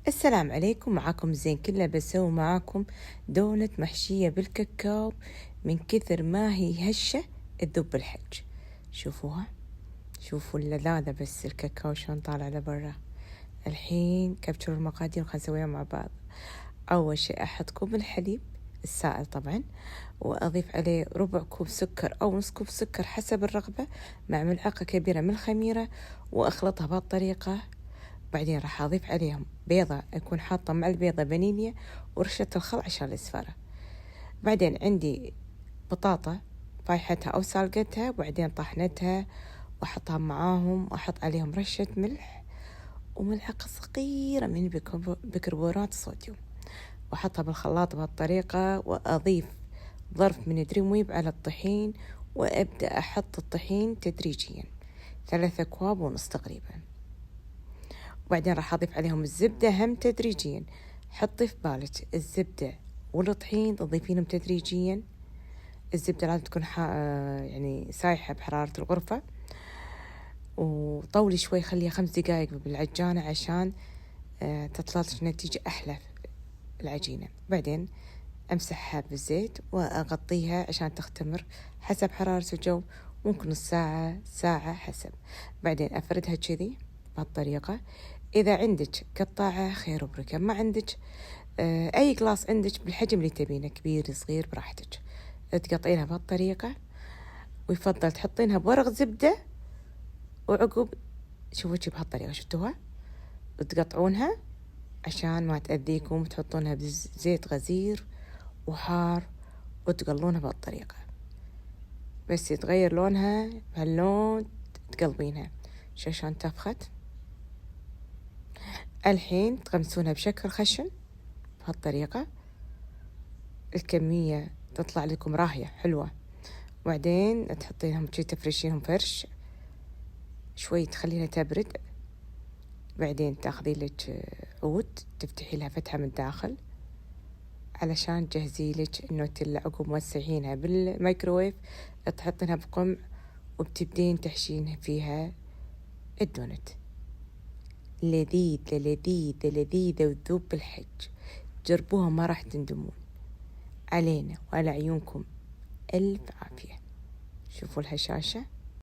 السلام عليكم، معاكم زين. كله بسوي معاكم دونت محشية بالكاكاو من كثر ما هي هشة تذوب بالحج. شوفوها، شوفوا اللذاذة، بس الكاكاو شلون طالع لبرا. الحين كبشروا المقادير وخلنا نسويها مع بعض. أول شيء أحط كوب الحليب السائل طبعا، وأضيف عليه ربع كوب سكر أو نص كوب سكر حسب الرغبة، مع ملعقة كبيرة من الخميرة، وأخلطها بهالطريقة. بعدين راح أضيف عليهم بيضة، أكون حاطة مع البيضة فانيليا ورشة الخل عشان الإسفارة. بعدين عندي بطاطا طايحتها أو سالقتها، وبعدين طحنتها وأحطها معاهم، وأحط عليهم رشة ملح وملعقة صغيرة من بيكربونات الصوديوم، وأحطها بالخلاط بهالطريقة، وأضيف ظرف من دريم ويب على الطحين، وأبدأ أحط الطحين تدريجيا 3 أكواب ونص تقريبا. وبعدين راح أضيف عليهم الزبدة هم تدريجيا. حطي في بالك الزبدة والطحين تضيفينهم تدريجيا. الزبدة لازم تكون يعني سايحة بحرارة الغرفة، وطولي شوي، خليها 5 دقائق بالعجانة عشان تطلع لك نتيجة أحلى العجينة. بعدين أمسحها بالزيت وأغطيها عشان تختمر حسب حرارة الجو، ممكن نص ساعة ساعة حسب. بعدين أفردها كذي بهالطريقة. إذا عندك قطاعة خير وبركة، ما عندك أي قلاص عندك بالحجم اللي تبينه، كبير صغير براحتك، تقطعينها بهالطريقة. ويفضل تحطينها بورق زبدة، وعقب شوفوا بهالطريقة، شفتوها، وتقطعونها عشان ما تأذيكم، تحطونها بزيت غزير وحار وتقلونها بهالطريقة، بس يتغير لونها بهاللون تقلبينها. عشان تفخت. الحين تغمسونها بشكل خشن بهالطريقة، الكمية تطلع لكم راهية حلوة. وبعدين تحطينهم شي، تفرشينهم فرش شوي، تخلينها تبرد. بعدين تاخذي لك عود تفتحي لها فتحة من الداخل علشان تجهزي لك النوتيلا. عقب موسعينها بالميكروويف تحطينها بقمع، وبتبدين تحشين فيها الدونت. لذيذة لذيذة لذيذة وتذوب بالحج. جربوها ما راح تندمون. علينا وعلى عيونكم ألف عافية. شوفوا الهشاشة.